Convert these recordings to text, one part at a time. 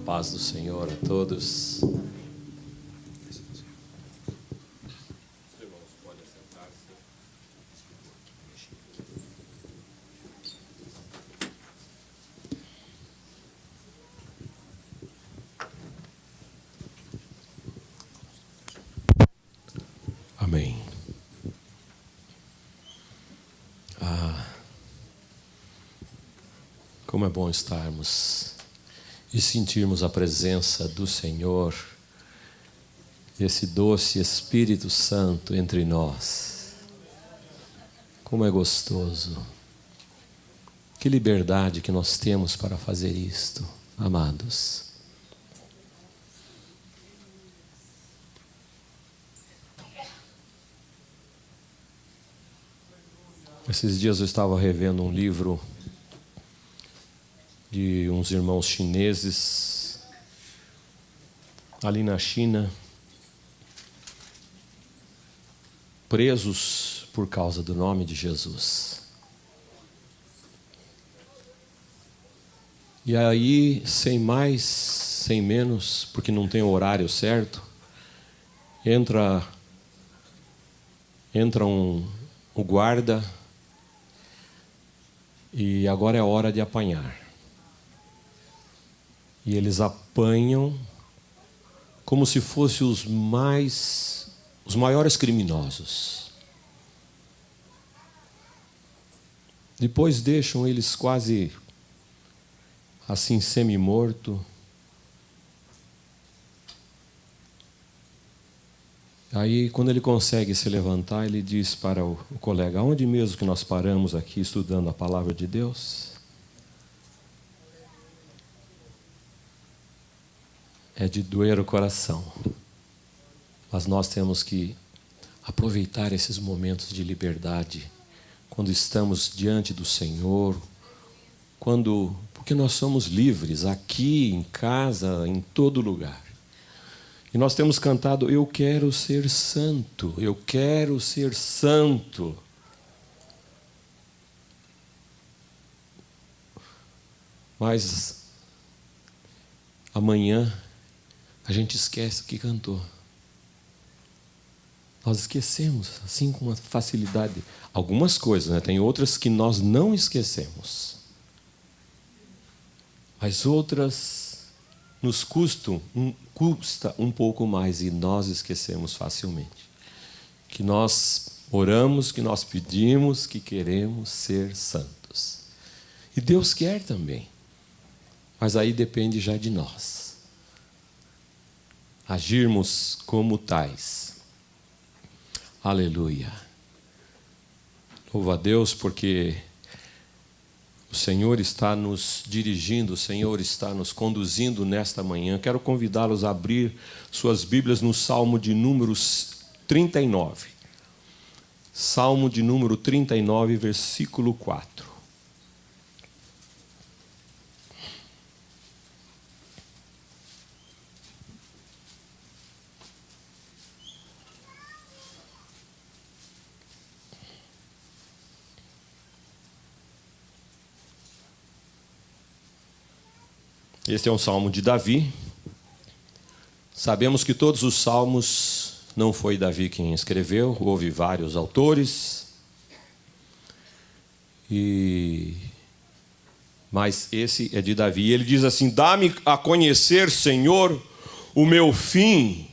paz do Senhor a todos. Amém. Como é bom estarmos e sentirmos a presença do Senhor, esse doce Espírito Santo entre nós. Como é gostoso. Que liberdade que nós temos para fazer isto, amados. Esses dias eu estava revendo um livro de uns irmãos chineses ali na China, presos por causa do nome de Jesus. E aí, sem mais, sem menos, porque não tem o horário certo, entra o guarda e agora é a hora de apanhar. E eles apanham como se fossem os maiores criminosos. Depois deixam eles quase assim semi-morto. Aí, quando ele consegue se levantar, ele diz para o colega: onde mesmo que nós paramos aqui estudando a palavra de Deus? É de doer o coração. Mas nós temos que aproveitar esses momentos de liberdade, quando estamos diante do Senhor, porque nós somos livres, aqui, em casa, em todo lugar. E nós temos cantado: eu quero ser santo, eu quero ser santo. Mas amanhã a gente esquece o que cantou. Nós esquecemos, assim com uma facilidade. Algumas coisas, né? Tem outras que nós não esquecemos. Mas outras nos custa um pouco mais e nós esquecemos facilmente. Que nós oramos, que nós pedimos, que queremos ser santos. E Deus quer também. Mas aí depende já de nós agirmos como tais. Aleluia. Louva a Deus porque o Senhor está nos dirigindo, o Senhor está nos conduzindo nesta manhã. Quero convidá-los a abrir suas Bíblias no Salmo de número 39. Salmo de número 39, versículo 4. Este é um salmo de Davi. Sabemos que todos os salmos não foi Davi quem escreveu, houve vários autores. Mas esse é de Davi. Ele diz assim: dá-me a conhecer, Senhor, o meu fim,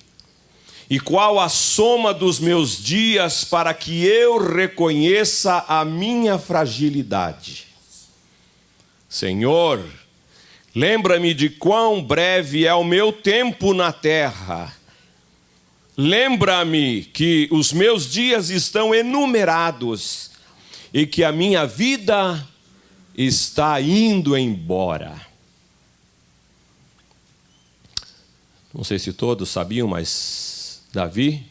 e qual a soma dos meus dias, para que eu reconheça a minha fragilidade. Senhor, lembra-me de quão breve é o meu tempo na terra. Lembra-me que os meus dias estão enumerados e que a minha vida está indo embora. Não sei se todos sabiam, mas Davi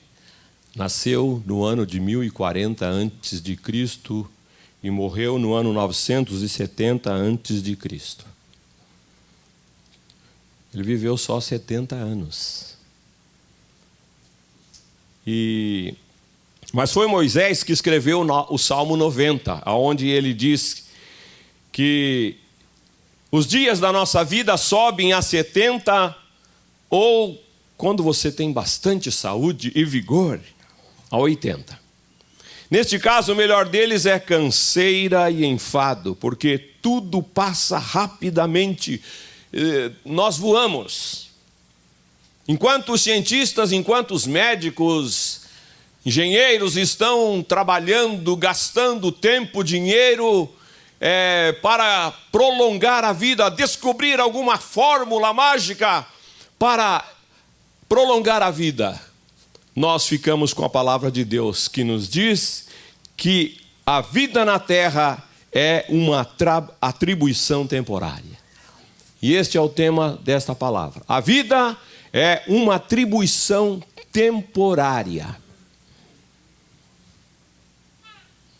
nasceu no ano de 1040 a.C. e morreu no ano 970 a.C. Ele viveu só 70 anos. Mas foi Moisés que escreveu o Salmo 90, onde ele diz que Os dias da nossa vida sobem a 70, ou, quando você tem bastante saúde e vigor, a 80. Neste caso, o melhor deles é canseira e enfado, porque tudo passa rapidamente, nós voamos. Enquanto os cientistas, enquanto os médicos, engenheiros estão trabalhando, gastando tempo, dinheiro, para prolongar a vida, descobrir alguma fórmula mágica para prolongar a vida, nós ficamos com a palavra de Deus, que nos diz que a vida na terra é uma atribuição temporária. E este é o tema desta palavra. A vida é uma atribuição temporária.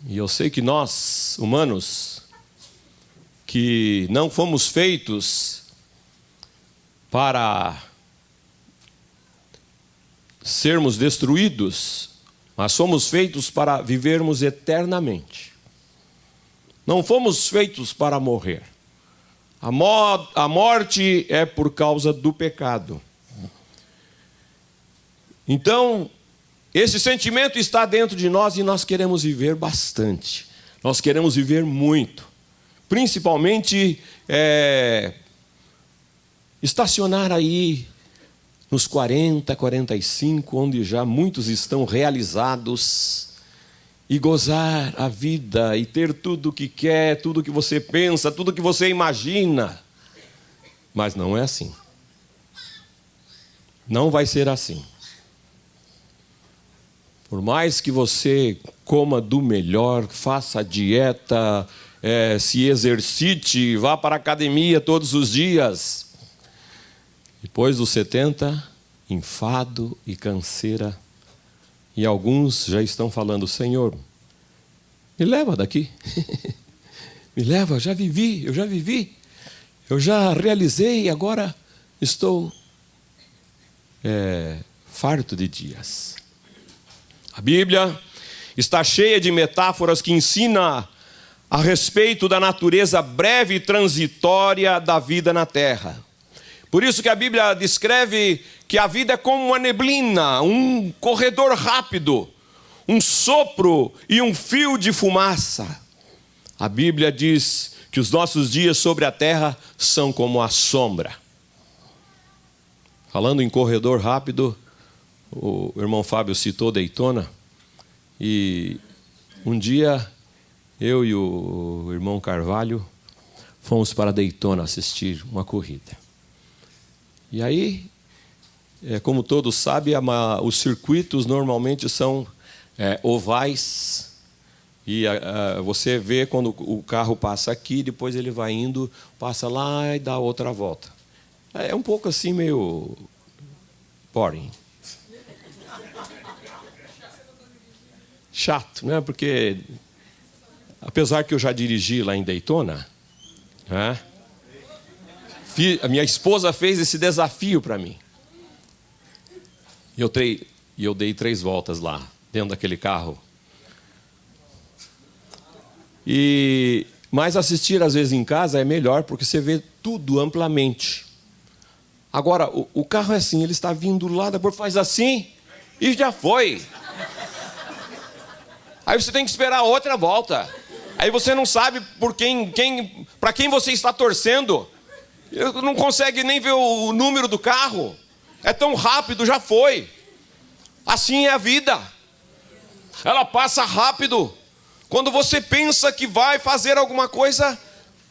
E eu sei que nós, humanos, que não fomos feitos para sermos destruídos, mas somos feitos para vivermos eternamente. Não fomos feitos para morrer. A morte é por causa do pecado. Então, esse sentimento está dentro de nós e nós queremos viver bastante. Nós queremos viver muito. Principalmente, estacionar aí nos 40, 45, onde já muitos estão realizados, e gozar a vida, e ter tudo o que quer, tudo o que você pensa, tudo o que você imagina. Mas não é assim. Não vai ser assim. Por mais que você coma do melhor, faça dieta, se exercite, vá para a academia todos os dias, depois dos 70, enfado e canseira. E alguns já estão falando: Senhor, me leva daqui. Me leva, eu já vivi. Eu já realizei, agora estou farto de dias. A Bíblia está cheia de metáforas que ensinam a respeito da natureza breve e transitória da vida na terra. Por isso que a Bíblia descreve que a vida é como uma neblina, um corredor rápido, um sopro e um fio de fumaça. A Bíblia diz que os nossos dias sobre a terra são como a sombra. Falando em corredor rápido, o irmão Fábio citou Daytona, e um dia eu e o irmão Carvalho fomos para Daytona assistir uma corrida. E aí, como todos sabem, os circuitos normalmente são ovais, e você vê quando o carro passa aqui, depois ele vai indo, passa lá e dá outra volta. É um pouco assim, meio boring. Chato, né? Porque, apesar que eu já dirigi lá em Daytona, a minha esposa fez esse desafio para mim. E eu dei 3 voltas lá, dentro daquele carro. Mas assistir, às vezes, em casa é melhor, porque você vê tudo amplamente. Agora, o carro é assim, ele está vindo lá, depois faz assim, e já foi. Aí você tem que esperar outra volta. Aí você não sabe para quem você está torcendo. Não consegue nem ver o número do carro. É tão rápido, já foi. Assim é a vida. Ela passa rápido. Quando você pensa que vai fazer alguma coisa,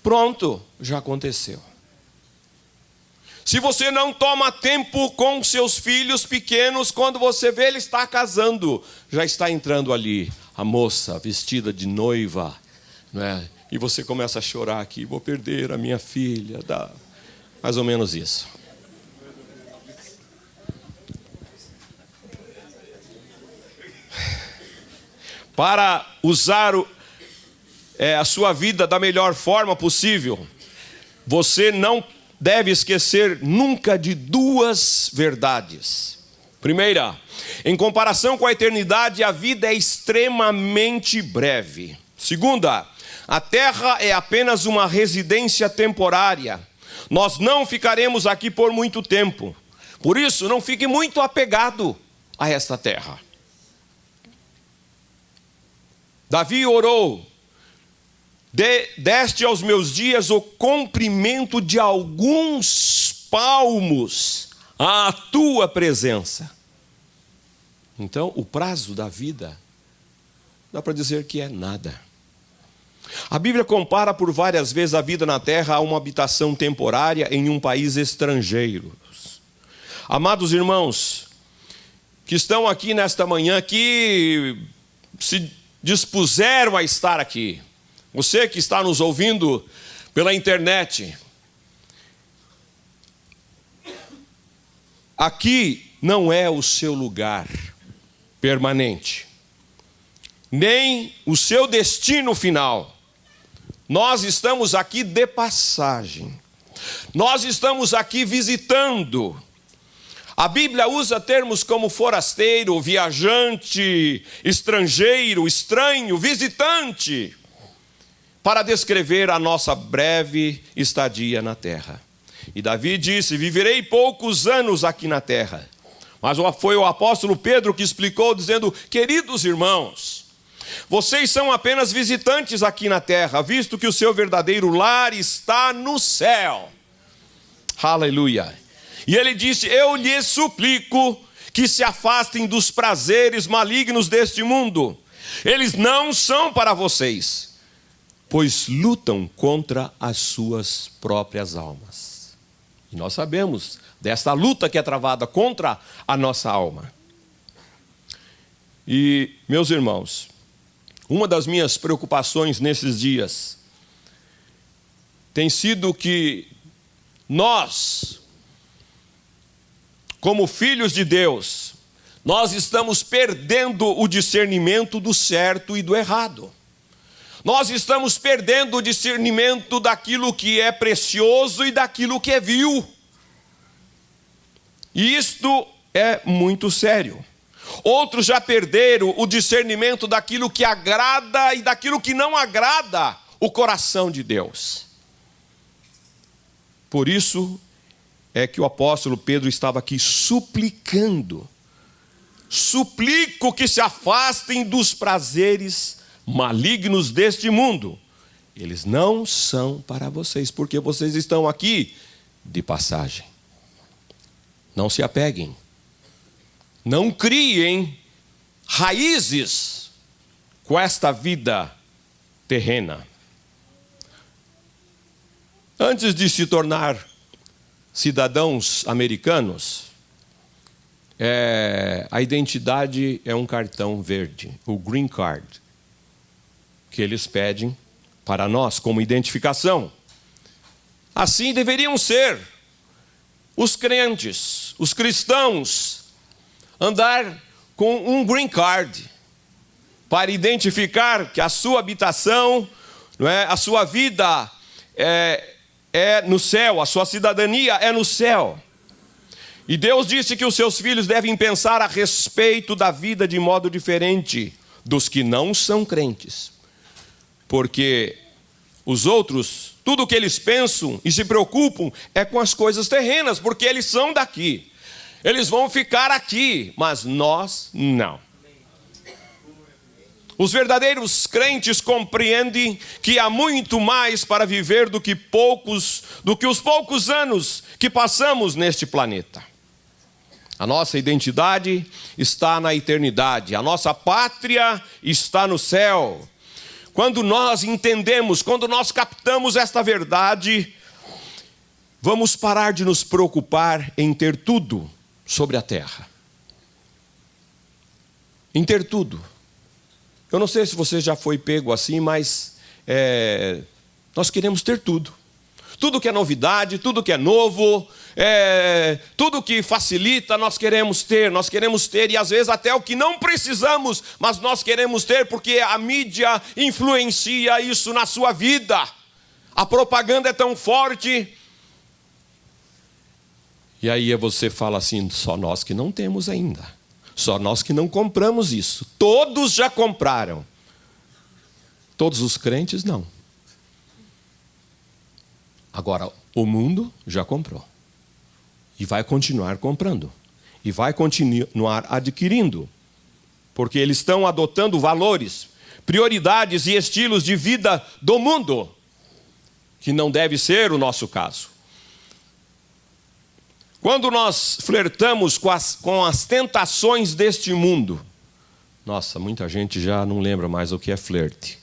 pronto, já aconteceu. Se você não toma tempo com seus filhos pequenos, quando você vê ele está casando, já está entrando ali a moça vestida de noiva, não é? E você começa a chorar aqui: vou perder a minha filha. Mais ou menos isso. Para usar a sua vida da melhor forma possível, você não deve esquecer nunca de 2 verdades. Primeira, em comparação com a eternidade, a vida é extremamente breve. Segunda, A terra é apenas uma residência temporária. Nós não ficaremos aqui por muito tempo. Por isso, não fique muito apegado a esta terra. Davi orou: deste aos meus dias o comprimento de alguns palmos à tua presença. Então, o prazo da vida, dá para dizer que é nada. A Bíblia compara por várias vezes a vida na terra a uma habitação temporária em um país estrangeiro. Amados irmãos, que estão aqui nesta manhã, que se dispuseram a estar aqui, você que está nos ouvindo pela internet, aqui não é o seu lugar permanente, nem o seu destino final. Nós estamos aqui de passagem. Nós estamos aqui visitando. A Bíblia usa termos como forasteiro, viajante, estrangeiro, estranho, visitante, para descrever a nossa breve estadia na terra. E Davi disse: viverei poucos anos aqui na terra. Mas foi o apóstolo Pedro que explicou, dizendo: queridos irmãos, vocês são apenas visitantes aqui na terra, visto que o seu verdadeiro lar está no céu. Aleluia. E ele disse: eu lhes suplico que se afastem dos prazeres malignos deste mundo. Eles não são para vocês, pois lutam contra as suas próprias almas. E nós sabemos desta luta que é travada contra a nossa alma. E, meus irmãos, uma das minhas preocupações nesses dias tem sido que nós, como filhos de Deus, nós estamos perdendo o discernimento do certo e do errado. Nós estamos perdendo o discernimento daquilo que é precioso e daquilo que é vil. E isto é muito sério. Outros já perderam o discernimento daquilo que agrada e daquilo que não agrada o coração de Deus. Por isso é que o apóstolo Pedro estava aqui suplicando: suplico que se afastem dos prazeres malignos deste mundo. Eles não são para vocês, porque vocês estão aqui de passagem. Não se apeguem. Não criem raízes com esta vida terrena. Antes de se tornar cidadãos americanos, a identidade é um cartão verde, o Green Card, que eles pedem para nós como identificação. Assim deveriam ser os crentes, os cristãos, andar com um Green Card, para identificar que a sua habitação, não é, a sua vida é no céu, a sua cidadania é no céu. E Deus disse que os seus filhos devem pensar a respeito da vida de modo diferente dos que não são crentes. Porque os outros, tudo o que eles pensam e se preocupam é com as coisas terrenas, porque eles são daqui. Eles vão ficar aqui, mas nós não. Os verdadeiros crentes compreendem que há muito mais para viver do que os poucos anos que passamos neste planeta. A nossa identidade está na eternidade, a nossa pátria está no céu. Quando nós entendemos, quando nós captamos esta verdade, vamos parar de nos preocupar em ter tudo sobre a terra. Em ter tudo. Eu não sei se você já foi pego assim, mas nós queremos ter tudo. Tudo que é novidade, tudo que é novo, tudo que facilita, nós queremos ter, e às vezes até o que não precisamos, mas nós queremos ter, porque a mídia influencia isso na sua vida. A propaganda é tão forte. E aí você fala assim: só nós que não temos ainda, só nós que não compramos isso. Todos já compraram. Todos os crentes não. Agora, o mundo já comprou. E vai continuar comprando. E vai continuar adquirindo. Porque eles estão adotando valores, prioridades e estilos de vida do mundo, que não deve ser o nosso caso. Quando nós flertamos com as tentações deste mundo, nossa, muita gente já não lembra mais o que é flerte.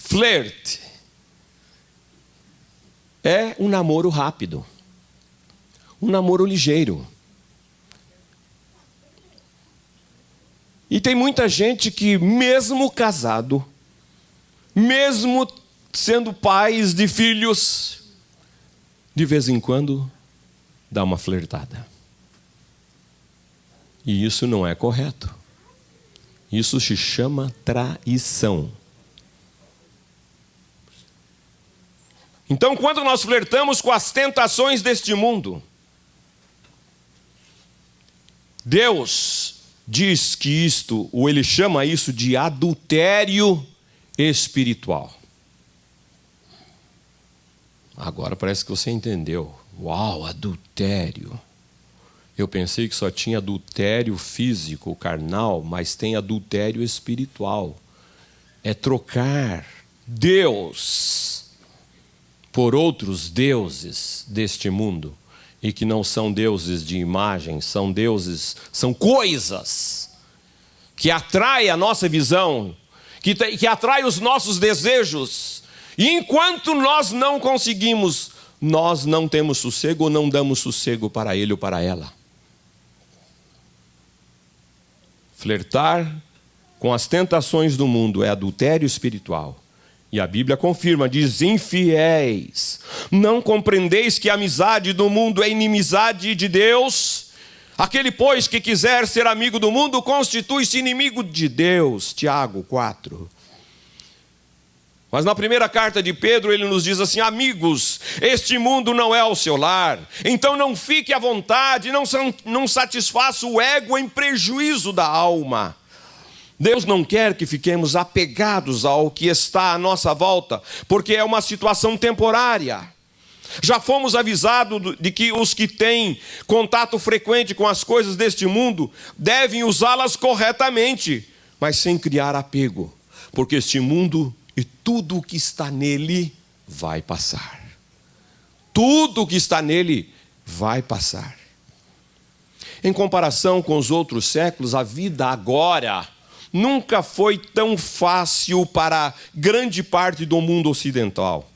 Flerte é um namoro rápido, um namoro ligeiro. E tem muita gente que, mesmo casado, mesmo sendo pais de filhos, de vez em quando dá uma flertada. E isso não é correto. Isso se chama traição. Então, quando nós flertamos com as tentações deste mundo, Deus diz que isto, ou ele chama isso de adultério espiritual. Agora parece que você entendeu. Uau, adultério. Eu pensei que só tinha adultério físico, carnal, mas tem adultério espiritual. É trocar Deus por outros deuses deste mundo, e que não são deuses de imagem, são deuses, são coisas que atraem a nossa visão, que atraem os nossos desejos, e enquanto nós não conseguimos, nós não temos sossego ou não damos sossego para ele ou para ela. Flertar com as tentações do mundo é adultério espiritual. E a Bíblia confirma, diz: infiéis, não compreendeis que a amizade do mundo é inimizade de Deus? Aquele, pois, que quiser ser amigo do mundo, constitui-se inimigo de Deus. Tiago 4. Mas na primeira carta de Pedro, ele nos diz assim: amigos, este mundo não é o seu lar, então não fique à vontade, não satisfaça o ego em prejuízo da alma. Deus não quer que fiquemos apegados ao que está à nossa volta, porque é uma situação temporária. Já fomos avisados de que os que têm contato frequente com as coisas deste mundo devem usá-las corretamente, mas sem criar apego, porque este mundo e tudo o que está nele vai passar. Tudo o que está nele vai passar. Em comparação com os outros séculos, a vida agora nunca foi tão fácil para grande parte do mundo ocidental.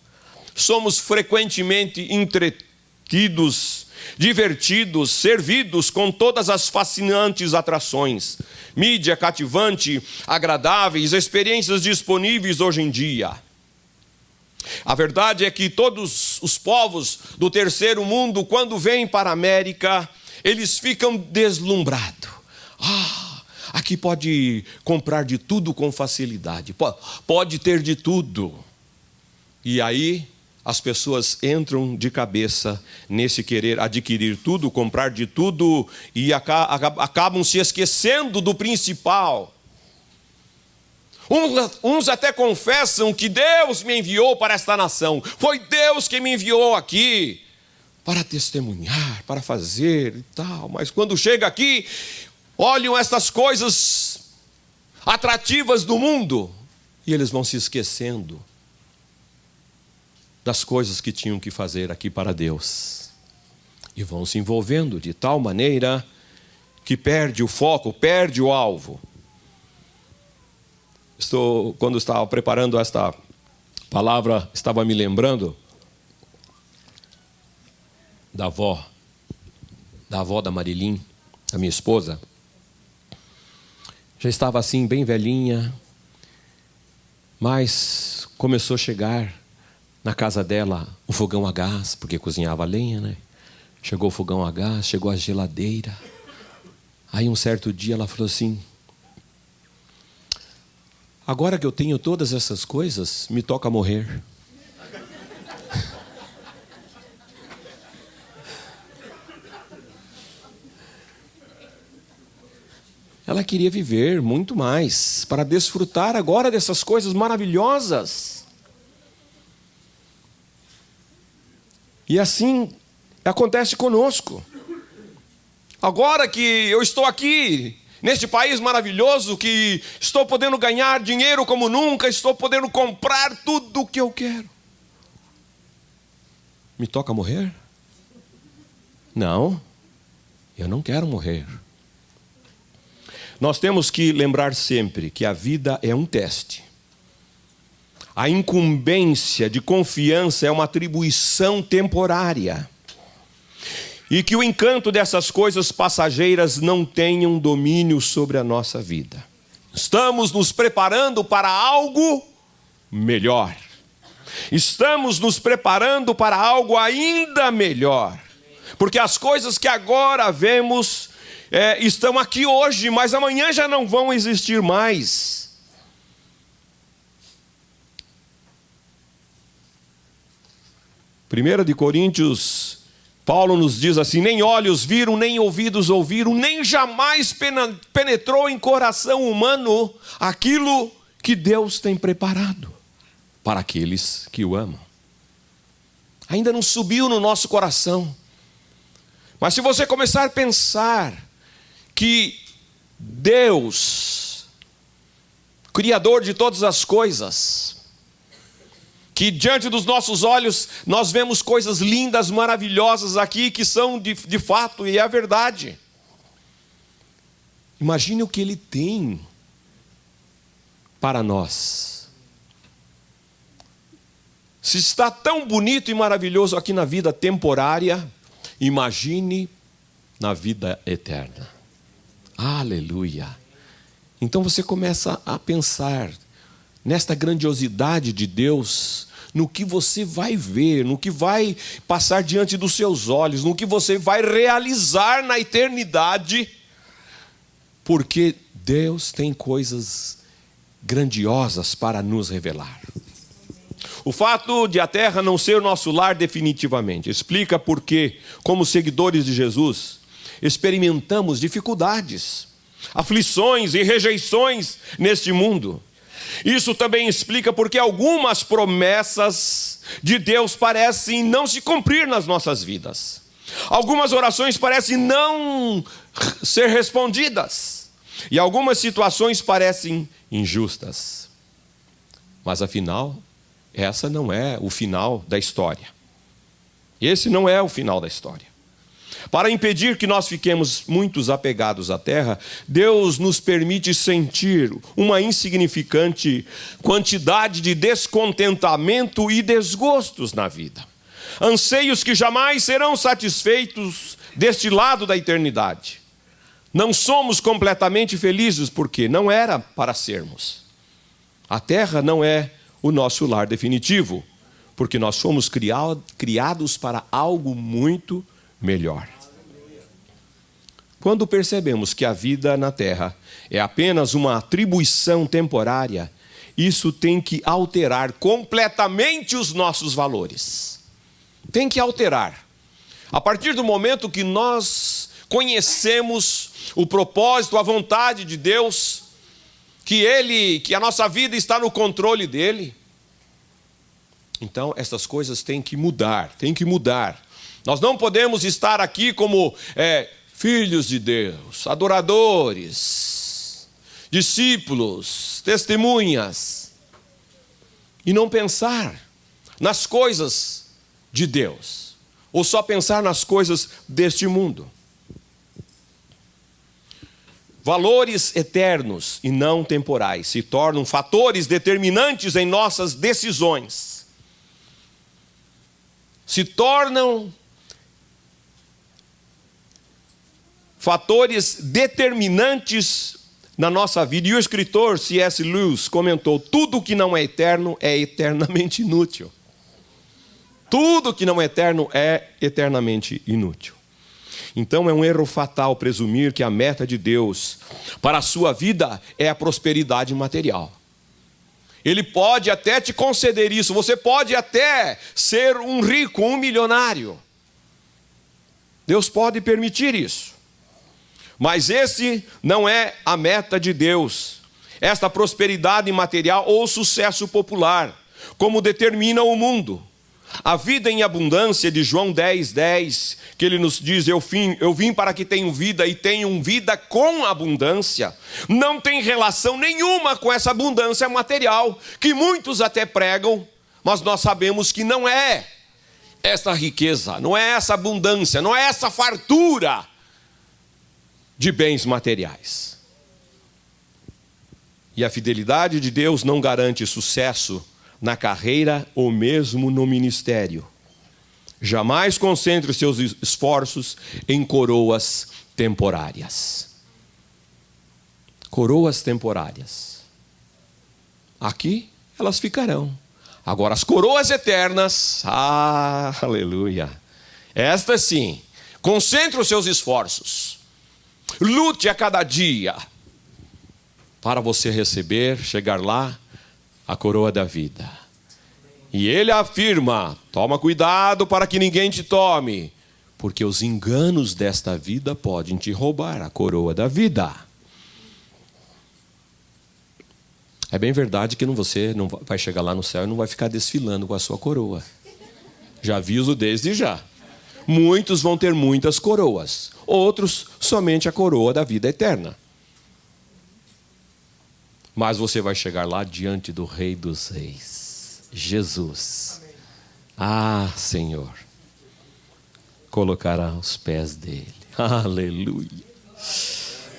Somos frequentemente entretidos, divertidos, servidos com todas as fascinantes atrações, mídia cativante, agradáveis, experiências disponíveis hoje em dia. A verdade é que todos os povos do terceiro mundo, quando vêm para a América, eles ficam deslumbrados. Aqui pode comprar de tudo com facilidade, pode ter de tudo. E aí as pessoas entram de cabeça nesse querer adquirir tudo, comprar de tudo, e acabam se esquecendo do principal. Uns até confessam que Deus me enviou para esta nação, foi Deus que me enviou aqui para testemunhar, para fazer e tal, mas quando chega aqui, olham estas coisas atrativas do mundo e eles vão se esquecendo das coisas que tinham que fazer aqui para Deus. E vão se envolvendo de tal maneira que perde o foco, perde o alvo. Quando estava preparando esta palavra, estava me lembrando da avó da Marilim, a minha esposa. Já estava assim, bem velhinha, mas começou a chegar na casa dela o fogão a gás, porque cozinhava a lenha, né? Chegou o fogão a gás, chegou a geladeira. Aí um certo dia ela falou assim: agora que eu tenho todas essas coisas, me toca morrer. ela queria viver muito mais, para desfrutar agora dessas coisas maravilhosas. E assim acontece conosco. Agora que eu estou aqui, neste país maravilhoso, que estou podendo ganhar dinheiro como nunca, estou podendo comprar tudo o que eu quero. Me toca morrer? Não, eu não quero morrer. Nós temos que lembrar sempre que a vida é um teste. A incumbência de confiança é uma atribuição temporária. E que o encanto dessas coisas passageiras não tenham domínio sobre a nossa vida. Estamos nos preparando para algo melhor. Estamos nos preparando para algo ainda melhor. Porque as coisas que agora vemos estão aqui hoje, mas amanhã já não vão existir mais. 1 Coríntios, Paulo nos diz assim: nem olhos viram, nem ouvidos ouviram, nem jamais penetrou em coração humano aquilo que Deus tem preparado para aqueles que o amam. Ainda não subiu no nosso coração. Mas se você começar a pensar que Deus, Criador de todas as coisas, que diante dos nossos olhos nós vemos coisas lindas, maravilhosas aqui, que são de fato, e é a verdade. Imagine o que Ele tem para nós. Se está tão bonito e maravilhoso aqui na vida temporária, imagine na vida eterna. Aleluia! Então você começa a pensar nesta grandiosidade de Deus, no que você vai ver, no que vai passar diante dos seus olhos, no que você vai realizar na eternidade, porque Deus tem coisas grandiosas para nos revelar. O fato de a terra não ser o nosso lar definitivamente explica porque, como seguidores de Jesus, experimentamos dificuldades, aflições e rejeições neste mundo. Isso também explica porque algumas promessas de Deus parecem não se cumprir nas nossas vidas. Algumas orações parecem não ser respondidas. E algumas situações parecem injustas. Mas afinal, essa não é o final da história. Esse não é o final da história. Para impedir que nós fiquemos muito apegados à terra, Deus nos permite sentir uma insignificante quantidade de descontentamento e desgostos na vida. Anseios que jamais serão satisfeitos deste lado da eternidade. Não somos completamente felizes porque não era para sermos. A terra não é o nosso lar definitivo, porque nós fomos criados para algo muito melhor. Quando percebemos que a vida na terra é apenas uma atribuição temporária, isso tem que alterar completamente os nossos valores. Tem que alterar. A partir do momento que nós conhecemos o propósito, a vontade de Deus, que a nossa vida está no controle dele, então essas coisas têm que mudar, Nós não podemos estar aqui como filhos de Deus, adoradores, discípulos, testemunhas, e não pensar nas coisas de Deus, ou só pensar nas coisas deste mundo. Valores eternos e não temporais se tornam fatores determinantes em nossas decisões. Se tornam fatores determinantes na nossa vida. E o escritor C.S. Lewis comentou: tudo que não é eterno é eternamente inútil. Tudo que não é eterno é eternamente inútil. Então é um erro fatal presumir que a meta de Deus para a sua vida é a prosperidade material. Ele pode até te conceder isso, você pode até ser um rico, um milionário. Deus pode permitir isso. Mas esse não é a meta de Deus. Esta prosperidade material ou sucesso popular, como determina o mundo. A vida em abundância de João 10:10, que ele nos diz, eu vim para que tenham vida e tenham vida com abundância, não tem relação nenhuma com essa abundância material, que muitos até pregam, mas nós sabemos que não é essa riqueza, não é essa abundância, não é essa fartura de bens materiais. E a fidelidade de Deus não garante sucesso na carreira ou mesmo no ministério. Jamais concentre seus esforços em coroas temporárias. Coroas temporárias. Aqui elas ficarão. Agora as coroas eternas, aleluia. Estas sim, concentre os seus esforços. Lute a cada dia para você receber, chegar lá, a coroa da vida. E ele afirma, toma cuidado para que ninguém te tome, porque os enganos desta vida podem te roubar a coroa da vida. É bem verdade que você não vai chegar lá no céu e não vai ficar desfilando com a sua coroa. Já aviso desde já. Muitos vão ter muitas coroas, outros somente a coroa da vida eterna. Mas você vai chegar lá diante do Rei dos Reis, Jesus. Senhor, colocará aos pés dele. Aleluia.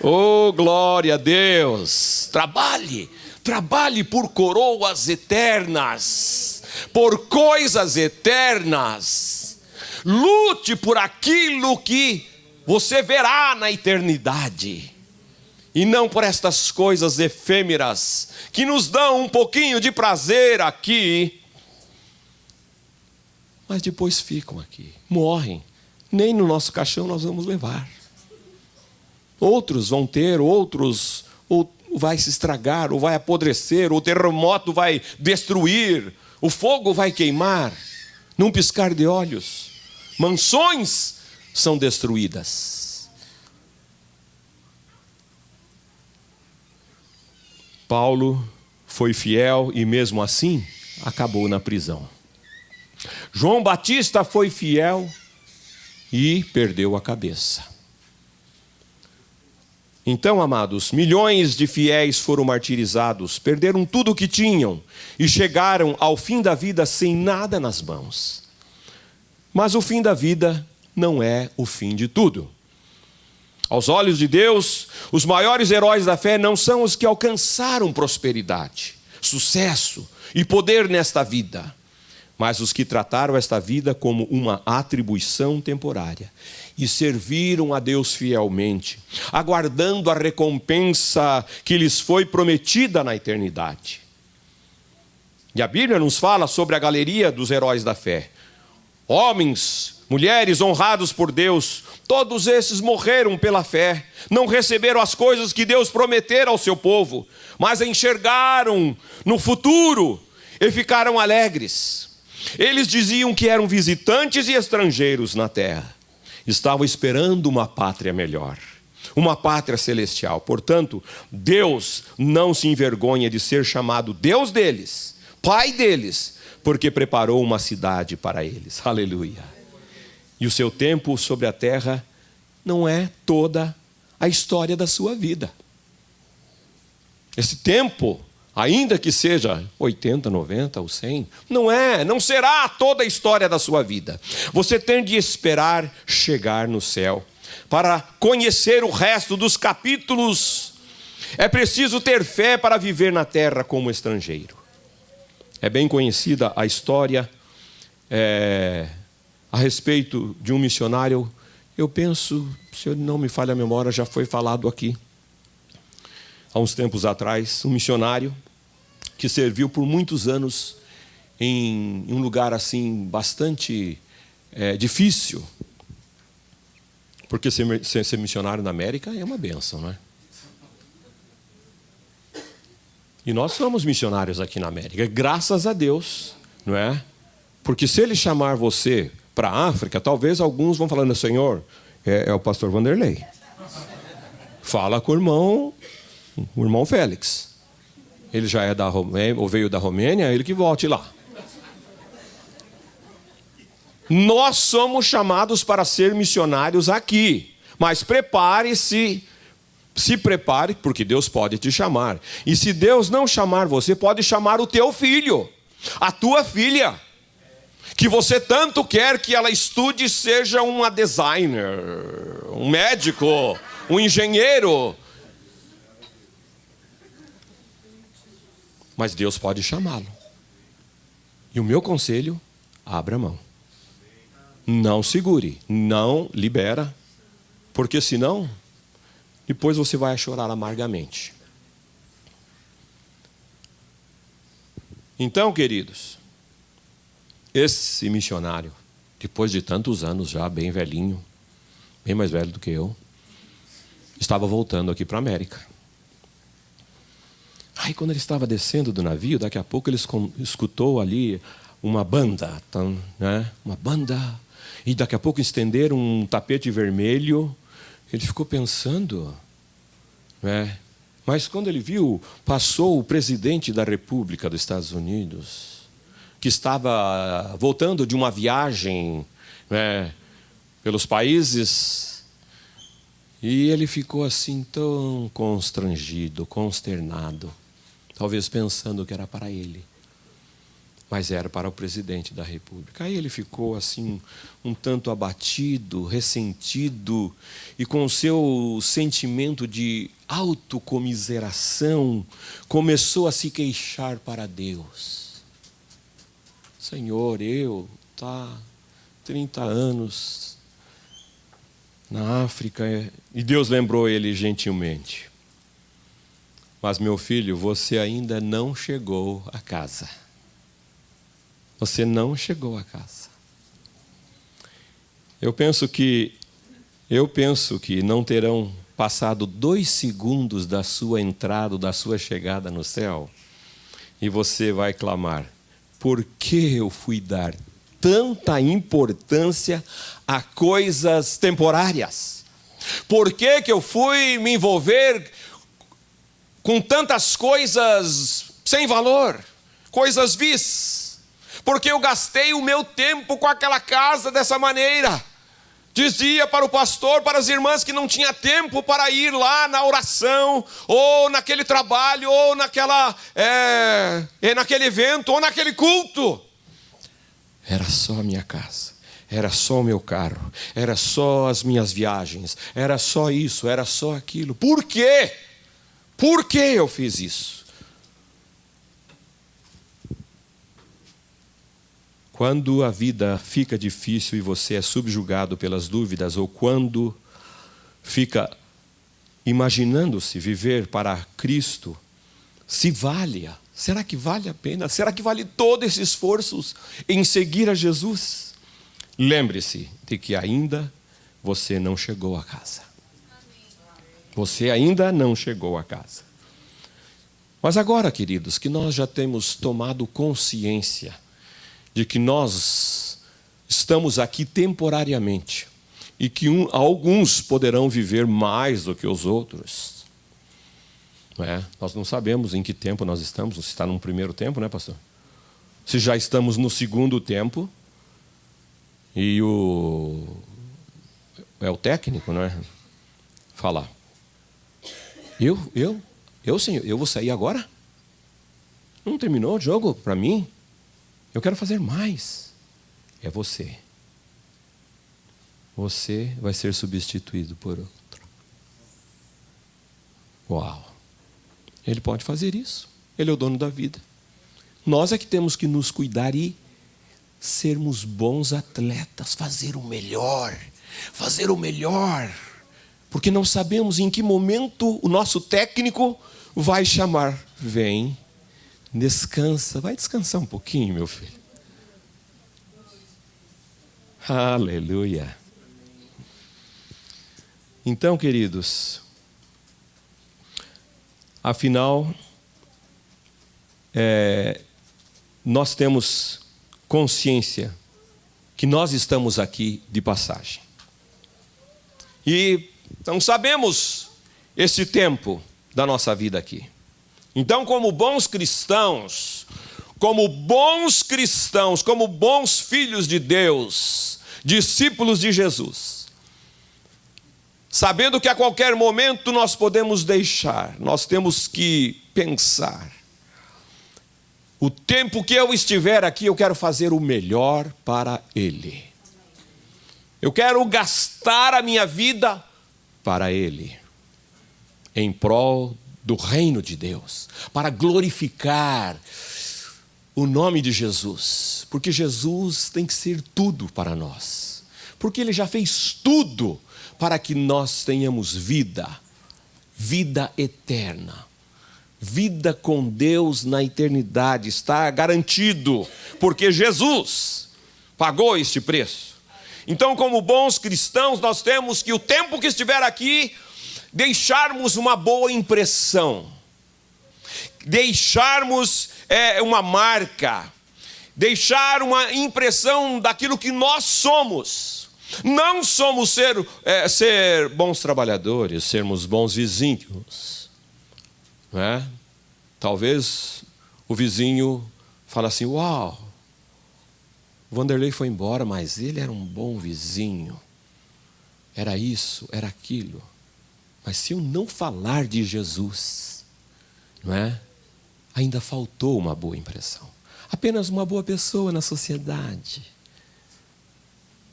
Oh, glória a Deus. Trabalhe por coroas eternas, por coisas eternas. Lute por aquilo que você verá na eternidade. E não por estas coisas efêmeras, que nos dão um pouquinho de prazer aqui, mas depois ficam aqui, morrem. Nem no nosso caixão nós vamos levar. Outros vão ter, outros ou vai se estragar, ou vai apodrecer, ou o terremoto vai destruir, o fogo vai queimar, num piscar de olhos. Mansões são destruídas. Paulo foi fiel e mesmo assim acabou na prisão. João Batista foi fiel e perdeu a cabeça. Então, amados, milhões de fiéis foram martirizados, perderam tudo o que tinham e chegaram ao fim da vida sem nada nas mãos. Mas o fim da vida não é o fim de tudo. Aos olhos de Deus, os maiores heróis da fé não são os que alcançaram prosperidade, sucesso e poder nesta vida, mas os que trataram esta vida como uma atribuição temporária e serviram a Deus fielmente, aguardando a recompensa que lhes foi prometida na eternidade. E a Bíblia nos fala sobre a galeria dos heróis da fé. Homens, mulheres honrados por Deus, todos esses morreram pela fé, não receberam as coisas que Deus prometera ao seu povo, mas enxergaram no futuro e ficaram alegres. Eles diziam que eram visitantes e estrangeiros na terra, estavam esperando uma pátria melhor, uma pátria celestial. Portanto, Deus não se envergonha de ser chamado Deus deles, Pai deles, porque preparou uma cidade para eles. Aleluia. E o seu tempo sobre a terra não é toda a história da sua vida. Esse tempo, ainda que seja 80, 90 ou 100, não será toda a história da sua vida. Você tem de esperar chegar no céu para conhecer o resto dos capítulos. É preciso ter fé para viver na terra como estrangeiro. É bem conhecida a história a respeito de um missionário. Eu penso, se não me falha a memória, já foi falado aqui há uns tempos atrás, um missionário que serviu por muitos anos em um lugar assim bastante difícil, porque ser missionário na América é uma bênção, não é? E nós somos missionários aqui na América, graças a Deus, não é? Porque se Ele chamar você para a África, talvez alguns vão falando, Senhor, é o pastor Vanderlei. Fala com o irmão Félix. Ele já é da Romênia, ou veio da Romênia, ele que volte lá. Nós somos chamados para ser missionários aqui. Mas prepare-se, se prepare, porque Deus pode te chamar. E se Deus não chamar você, pode chamar o teu filho, a tua filha, que você tanto quer que ela estude, seja uma designer, um médico, um engenheiro. Mas Deus pode chamá-lo. E o meu conselho, abra mão. Não segure, não libera, porque senão, depois você vai chorar amargamente. Então, queridos, esse missionário, depois de tantos anos já, bem velhinho, bem mais velho do que eu, estava voltando aqui para a América. Aí, quando ele estava descendo do navio, daqui a pouco ele escutou ali uma banda, né? Uma banda, e daqui a pouco estenderam um tapete vermelho. Ele ficou pensando, né? Mas quando ele viu, passou o presidente da República dos Estados Unidos, que estava voltando de uma viagem, né, pelos países, e ele ficou assim tão constrangido, consternado, talvez pensando que era para ele, mas era para o presidente da República. Aí ele ficou assim, um tanto abatido, ressentido, e com o seu sentimento de autocomiseração, começou a se queixar para Deus. Senhor, eu, 30 anos na África, e Deus lembrou ele gentilmente. Mas, meu filho, você ainda não chegou a casa. Você não chegou a casa. Eu penso que não terão passado 2 segundos da sua entrada, da sua chegada no céu, e você vai clamar: por que eu fui dar tanta importância a coisas temporárias? Por que eu fui me envolver com tantas coisas sem valor, coisas vis? Porque eu gastei o meu tempo com aquela casa dessa maneira. Dizia para o pastor, para as irmãs, que não tinha tempo para ir lá na oração, ou naquele trabalho, ou naquele evento, ou naquele culto. Era só a minha casa, era só o meu carro, era só as minhas viagens, era só isso, era só aquilo. Por quê? Por que eu fiz isso? Quando a vida fica difícil e você é subjugado pelas dúvidas, ou quando fica imaginando-se viver para Cristo, se valha. Será que vale a pena? Será que vale todo esse esforço em seguir a Jesus? Lembre-se de que ainda você não chegou a casa. Você ainda não chegou a casa. Mas agora, queridos, que nós já temos tomado consciência de que nós estamos aqui temporariamente e que alguns poderão viver mais do que os outros. Não é? Nós não sabemos em que tempo nós estamos, se está no primeiro tempo, né, pastor? Se já estamos no segundo tempo e é o técnico, não é? Falar. Senhor, eu vou sair agora? Não terminou o jogo para mim? Eu quero fazer mais. É você. Você vai ser substituído por outro. Uau! Ele pode fazer isso. Ele é o dono da vida. Nós é que temos que nos cuidar e sermos bons atletas, fazer o melhor. Fazer o melhor. Porque não sabemos em que momento o nosso técnico vai chamar. Vem, descansa. Vai descansar um pouquinho, meu filho. Aleluia. Então, queridos, afinal, nós temos consciência que nós estamos aqui de passagem. E não sabemos esse tempo da nossa vida aqui. Então, como bons cristãos, como bons filhos de Deus, discípulos de Jesus, sabendo que a qualquer momento nós podemos deixar, nós temos que pensar: o tempo que eu estiver aqui, eu quero fazer o melhor para Ele. Eu quero gastar a minha vida para Ele, em prol do reino de Deus, para glorificar o nome de Jesus, porque Jesus tem que ser tudo para nós, porque Ele já fez tudo para que nós tenhamos vida eterna, vida com Deus na eternidade, está garantido, porque Jesus pagou este preço. Então, como bons cristãos, nós temos que, o tempo que estiver aqui, deixarmos uma boa impressão, deixarmos uma marca, deixar uma impressão daquilo que nós somos. Não somos ser bons trabalhadores, sermos bons vizinhos, não é? Talvez o vizinho fale assim: uau, o Vanderlei foi embora, mas ele era um bom vizinho, era isso, era aquilo. Mas se eu não falar de Jesus, não é? Ainda faltou uma boa impressão. Apenas uma boa pessoa na sociedade.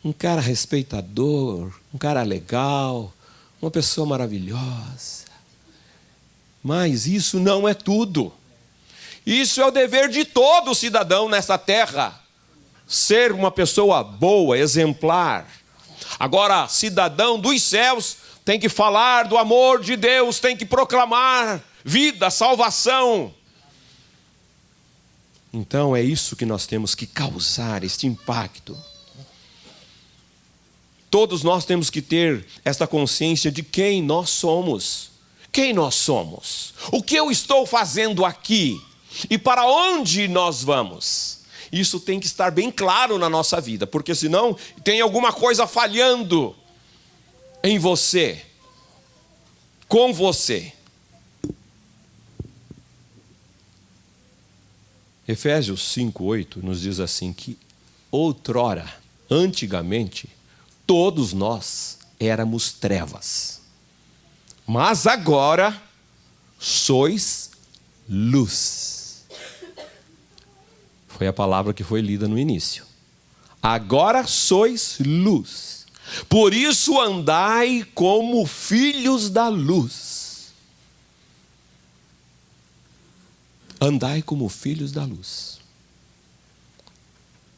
Um cara respeitador, um cara legal, uma pessoa maravilhosa. Mas isso não é tudo. Isso é o dever de todo cidadão nessa terra. Ser uma pessoa boa, exemplar. Agora, cidadão dos céus tem que falar do amor de Deus, tem que proclamar vida, salvação. Então é isso que nós temos que causar, este impacto. Todos nós temos que ter esta consciência de quem nós somos. Quem nós somos? O que eu estou fazendo aqui? E para onde nós vamos? Isso tem que estar bem claro na nossa vida, porque senão tem alguma coisa falhando em você, com você. Efésios 5:8 nos diz assim que outrora, antigamente, todos nós éramos trevas, mas agora sois luz. Foi a palavra que foi lida no início. Agora sois luz. Por isso andai como filhos da luz. Andai como filhos da luz.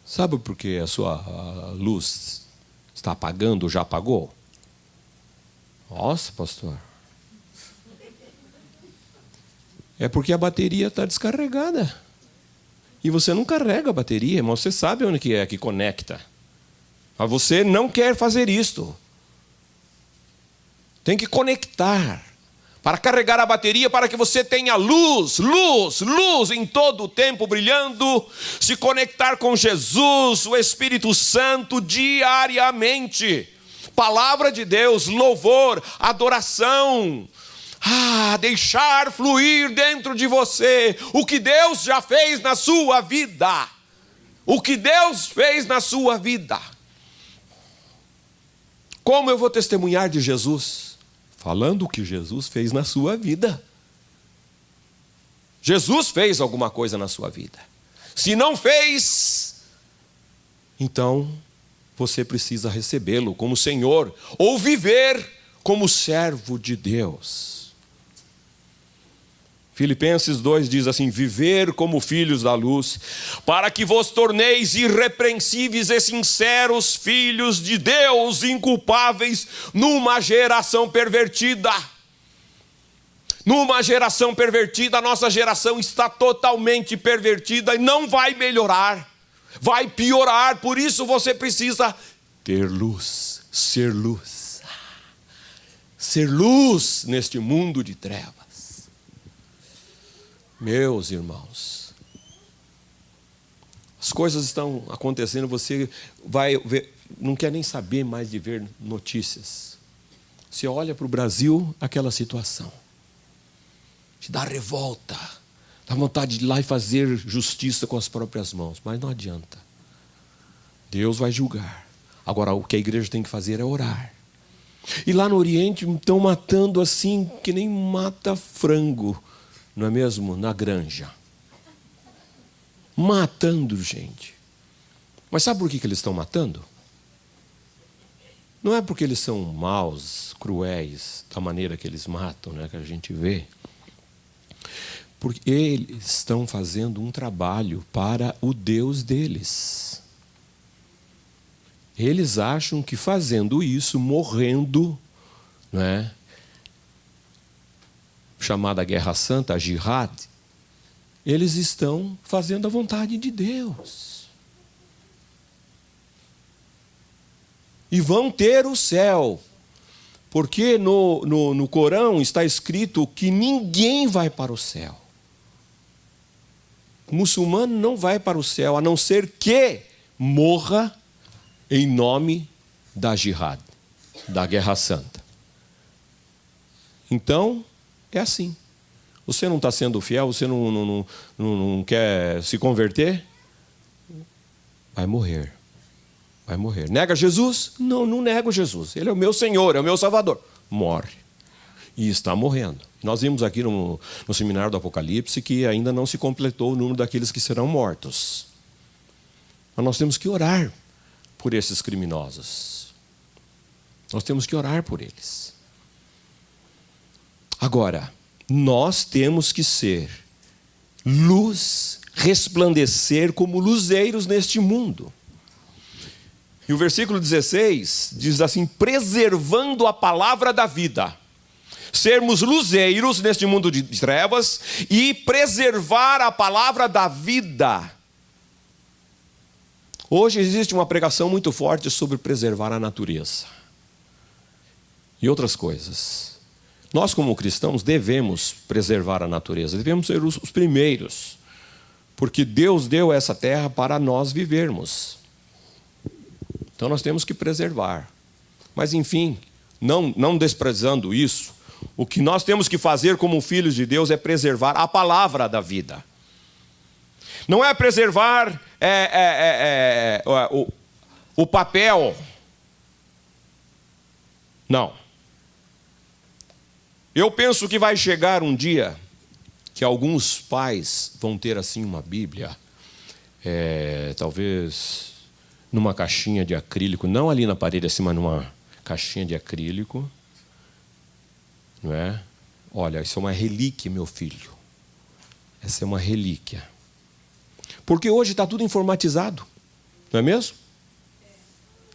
Sabe por que a sua luz está apagando ou já apagou? Nossa, pastor. É porque a bateria está descarregada. E você não carrega a bateria, mas você sabe onde que é que conecta. Mas você não quer fazer isto. Tem que conectar para carregar a bateria, para que você tenha luz em todo o tempo brilhando, se conectar com Jesus, o Espírito Santo diariamente. Palavra de Deus, louvor, adoração. Deixar fluir dentro de você o que Deus já fez na sua vida. O que Deus fez na sua vida. Como eu vou testemunhar de Jesus? Falando o que Jesus fez na sua vida. Jesus fez alguma coisa na sua vida. Se não fez, então você precisa recebê-lo como Senhor ou viver como servo de Deus. Filipenses 2 diz assim: viver como filhos da luz, para que vos torneis irrepreensíveis e sinceros filhos de Deus, inculpáveis numa geração pervertida. Numa geração pervertida, a nossa geração está totalmente pervertida e não vai melhorar, vai piorar. Por isso você precisa ter luz, ser luz. Ser luz neste mundo de trevas. Meus irmãos, as coisas estão acontecendo, você vai ver, não quer nem saber mais de ver notícias. Você olha para o Brasil, aquela situação. Te dá revolta. Dá vontade de ir lá e fazer justiça com as próprias mãos. Mas não adianta. Deus vai julgar. Agora, o que a igreja tem que fazer é orar. E lá no Oriente estão matando assim, que nem mata frango. Não é mesmo? Na granja. Matando gente. Mas sabe por que eles estão matando? Não é porque eles são maus, cruéis, da maneira que eles matam, né, que a gente vê. Porque eles estão fazendo um trabalho para o Deus deles. Eles acham que fazendo isso, morrendo, né, chamada Guerra Santa, a Jihad, eles estão fazendo a vontade de Deus. E vão ter o céu. Porque no Corão está escrito que ninguém vai para o céu. O muçulmano não vai para o céu, a não ser que morra em nome da Jihad, da Guerra Santa. Então, é assim. Você não está sendo fiel, você não quer se converter, vai morrer. Vai morrer. Nega Jesus? Não, não nego Jesus. Ele é o meu Senhor, é o meu Salvador. Morre. E está morrendo. Nós vimos aqui no seminário do Apocalipse que ainda não se completou o número daqueles que serão mortos. Mas nós temos que orar por esses criminosos. Nós temos que orar por eles. Agora, nós temos que ser luz, resplandecer como luzeiros neste mundo. E o versículo 16 diz assim: preservando a palavra da vida. Sermos luzeiros neste mundo de trevas e preservar a palavra da vida. Hoje existe uma pregação muito forte sobre preservar a natureza e outras coisas. Nós, como cristãos, devemos preservar a natureza, devemos ser os primeiros, porque Deus deu essa terra para nós vivermos. Então nós temos que preservar. Mas enfim, não desprezando isso, o que nós temos que fazer como filhos de Deus é preservar a palavra da vida. Não é preservar o papel. Não. Eu penso que vai chegar um dia que alguns pais vão ter assim uma Bíblia, talvez numa caixinha de acrílico, não ali na parede assim, mas numa caixinha de acrílico, não é? Olha, isso é uma relíquia, meu filho. Essa é uma relíquia. Porque hoje está tudo informatizado, não é mesmo?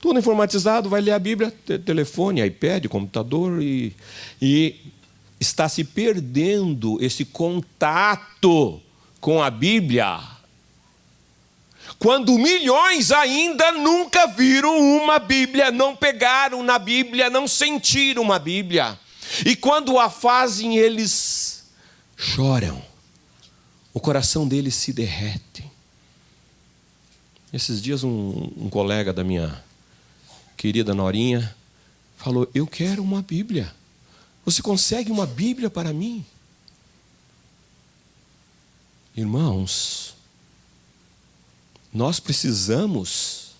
Tudo informatizado, vai ler a Bíblia, telefone, iPad, computador, e está se perdendo esse contato com a Bíblia. Quando milhões ainda nunca viram uma Bíblia, não pegaram na Bíblia, não sentiram uma Bíblia. E quando a fazem, eles choram. O coração deles se derrete. Esses dias um colega da minha querida Norinha falou: eu quero uma Bíblia. Você consegue uma Bíblia para mim? Irmãos, nós precisamos,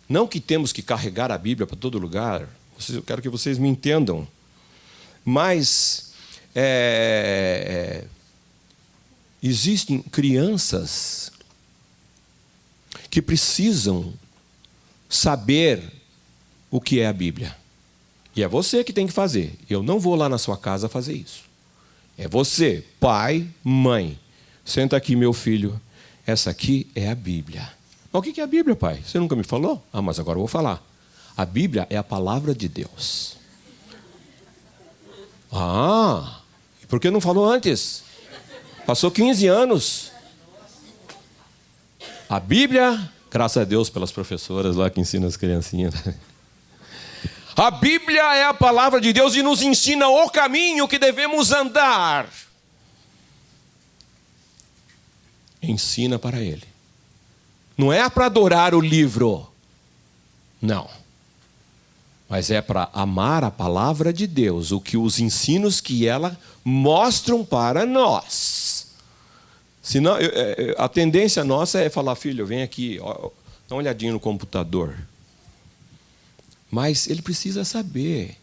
não que temos que carregar a Bíblia para todo lugar, eu quero que vocês me entendam, mas existem crianças que precisam saber o que é a Bíblia. E é você que tem que fazer. Eu não vou lá na sua casa fazer isso. É você, pai, mãe. Senta aqui, meu filho. Essa aqui é a Bíblia. Mas o que é a Bíblia, pai? Você nunca me falou? Ah, mas agora eu vou falar. A Bíblia é a palavra de Deus. Ah, e por que não falou antes? Passou 15 anos. A Bíblia, graças a Deus pelas professoras lá que ensinam as criancinhas. A Bíblia é a palavra de Deus e nos ensina o caminho que devemos andar. Ensina para ele. Não é para adorar o livro. Não. mas é para amar a palavra de Deus, os ensinos que ela mostram para nós. Senão, a tendência nossa é falar, filho, vem aqui, ó, dá uma olhadinha no computador. Mas ele precisa saber.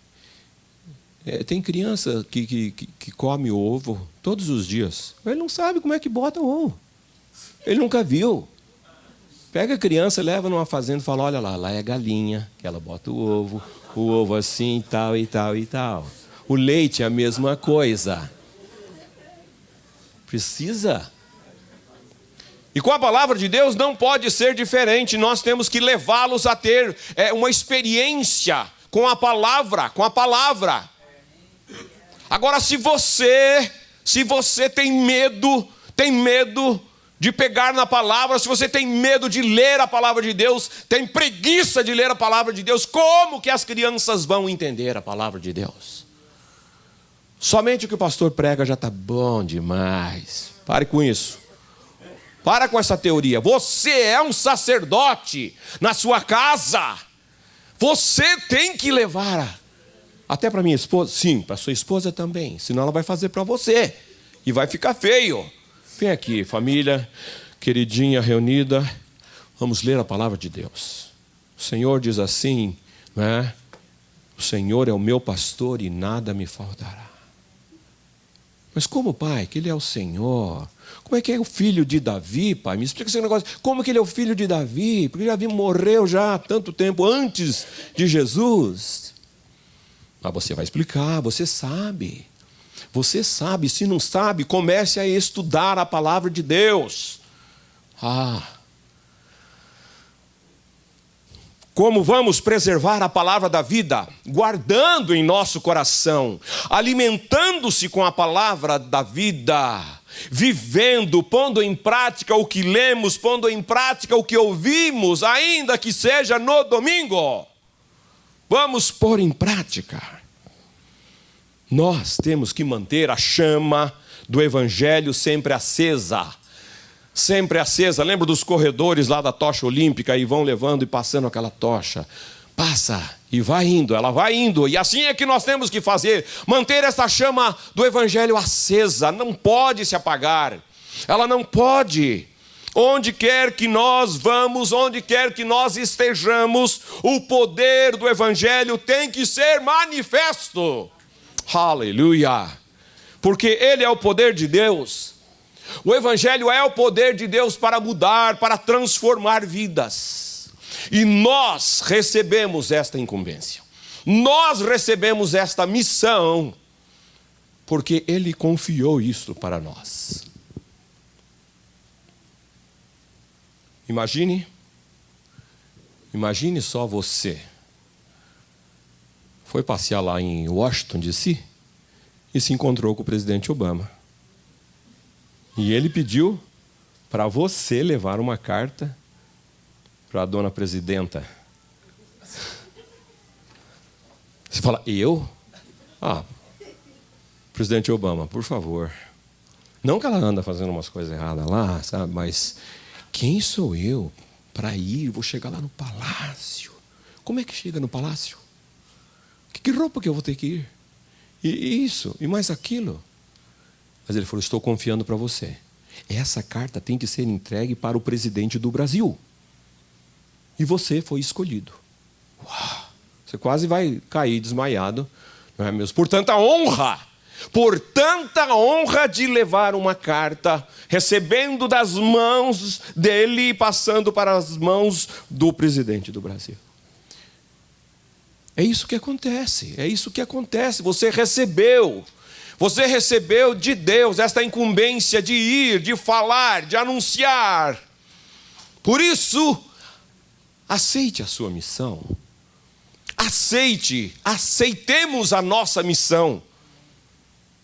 Tem criança que come ovo todos os dias. Ele não sabe como é que bota o ovo. Ele nunca viu. Pega a criança, leva numa fazenda e fala, olha lá é galinha, que ela bota o ovo assim, tal e tal e tal. O leite é a mesma coisa. Precisa. E com a palavra de Deus não pode ser diferente. Nós temos que levá-los a ter uma experiência com a palavra, Agora, se você tem medo de pegar na palavra, se você tem medo de ler a palavra de Deus, tem preguiça de ler a palavra de Deus, como que as crianças vão entender a palavra de Deus? Somente o que o pastor prega já está bom demais. Pare com isso. Para com essa teoria. Você é um sacerdote na sua casa. Você tem que levar até para minha esposa. Sim, para sua esposa também. Senão ela vai fazer para você. E vai ficar feio. Vem aqui, família, queridinha reunida. Vamos ler a palavra de Deus. O Senhor diz assim, né? O Senhor é o meu pastor e nada me faltará. Mas como, pai, que Ele é o Senhor? Como é que é o filho de Davi, pai? Me explica esse negócio. Como que ele é o filho de Davi? Porque Davi morreu já há tanto tempo antes de Jesus. Mas você vai explicar, você sabe. Você sabe, se não sabe, comece a estudar a palavra de Deus. Como vamos preservar a palavra da vida? Guardando em nosso coração, alimentando-se com a palavra da vida, vivendo, pondo em prática o que lemos, pondo em prática o que ouvimos, ainda que seja no domingo. Vamos pôr em prática. Nós temos que manter a chama do Evangelho sempre acesa. Sempre acesa. Lembra dos corredores lá da tocha olímpica e vão levando e passando aquela tocha. Passa e vai indo, ela vai indo. E assim é que nós temos que fazer. Manter essa chama do Evangelho acesa. Não pode se apagar. Ela não pode. Onde quer que nós vamos, onde quer que nós estejamos, o poder do Evangelho tem que ser manifesto. Aleluia. Porque Ele é o poder de Deus. O Evangelho é o poder de Deus para mudar, para transformar vidas. E nós recebemos esta incumbência. Nós recebemos esta missão, porque Ele confiou isso para nós. Imagine só você. Foi passear lá em Washington, D.C., e se encontrou com o presidente Obama. E ele pediu para você levar uma carta para a dona presidenta. Você fala, eu? Presidente Obama, por favor. Não que ela anda fazendo umas coisas erradas lá, sabe? Mas quem sou eu para ir? Vou chegar lá no palácio. Como é que chega no palácio? Que roupa que eu vou ter que ir? E isso, e mais aquilo. Mas ele falou, estou confiando para você. Essa carta tem que ser entregue para o presidente do Brasil. E você foi escolhido. Uau! Você quase vai cair desmaiado, não é mesmo? Por tanta honra de levar uma carta, recebendo das mãos dele e passando para as mãos do presidente do Brasil. É isso que acontece, Você recebeu de Deus esta incumbência de ir, de falar, de anunciar. Por isso, aceite a sua missão. Aceitemos a nossa missão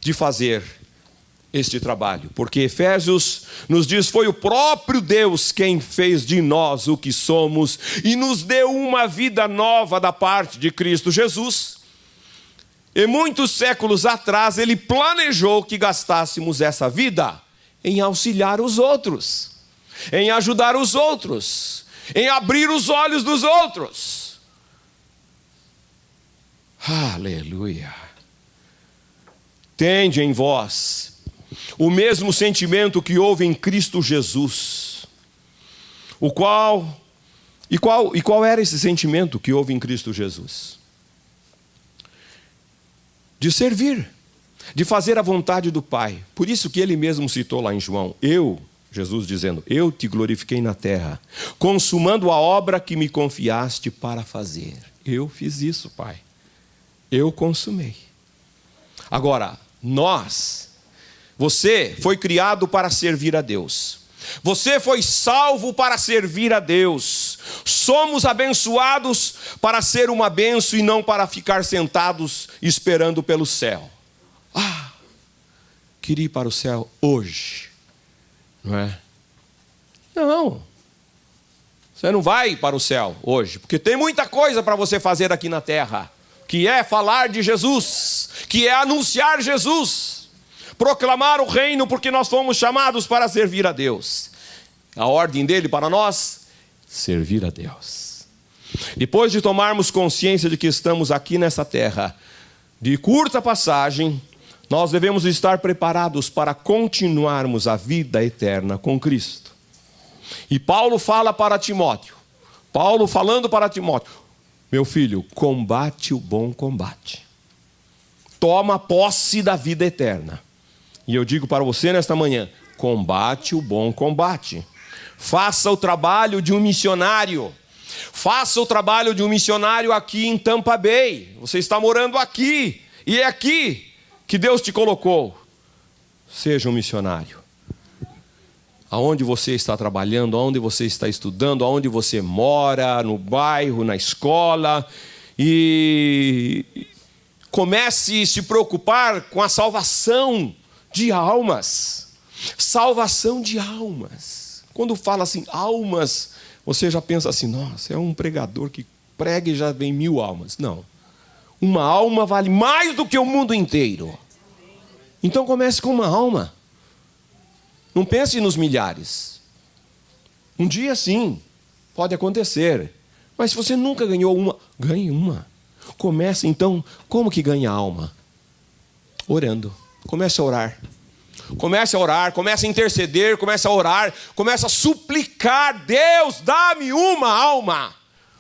de fazer este trabalho. Porque Efésios nos diz, foi o próprio Deus quem fez de nós o que somos e nos deu uma vida nova da parte de Cristo Jesus. E muitos séculos atrás Ele planejou que gastássemos essa vida em auxiliar os outros, em ajudar os outros, em abrir os olhos dos outros. Aleluia. Tende em vós o mesmo sentimento que houve em Cristo Jesus, qual era esse sentimento que houve em Cristo Jesus? De servir, de fazer a vontade do Pai. Por isso que ele mesmo citou lá em João, Jesus dizendo, eu te glorifiquei na terra, consumando a obra que me confiaste para fazer. Eu fiz isso, Pai. Eu consumei. Agora, você foi criado para servir a Deus. Você foi salvo para servir a Deus. Somos abençoados para ser uma bênção e não para ficar sentados esperando pelo céu. Queria ir para o céu hoje, não é? Não. Você não vai para o céu hoje, porque tem muita coisa para você fazer aqui na terra, que é falar de Jesus, que é anunciar Jesus, proclamar o reino, porque nós fomos chamados para servir a Deus. A ordem dele para nós, servir a Deus. Depois de tomarmos consciência de que estamos aqui nessa terra, de curta passagem, nós devemos estar preparados para continuarmos a vida eterna com Cristo. E Paulo fala para Timóteo, falando para Timóteo, meu filho, combate o bom combate. Toma posse da vida eterna. E eu digo para você nesta manhã, combate o bom combate. Faça o trabalho de um missionário. Faça o trabalho de um missionário aqui em Tampa Bay. Você está morando aqui. E é aqui que Deus te colocou. Seja um missionário. Aonde você está trabalhando, aonde você está estudando, aonde você mora, no bairro, na escola. E comece a se preocupar com a salvação de almas. Salvação de almas. Quando fala assim, almas, você já pensa assim, nossa, é um pregador que prega e já vem 1000 almas. Não. Uma alma vale mais do que o mundo inteiro. Então comece com uma alma. Não pense nos milhares. Um dia sim, pode acontecer. Mas se você nunca ganhou uma, ganhe uma. Comece então, como que ganha a alma? Orando. Comece a orar. Comece a orar, comece a interceder, comece a orar, comece a suplicar. Deus, dá-me uma alma.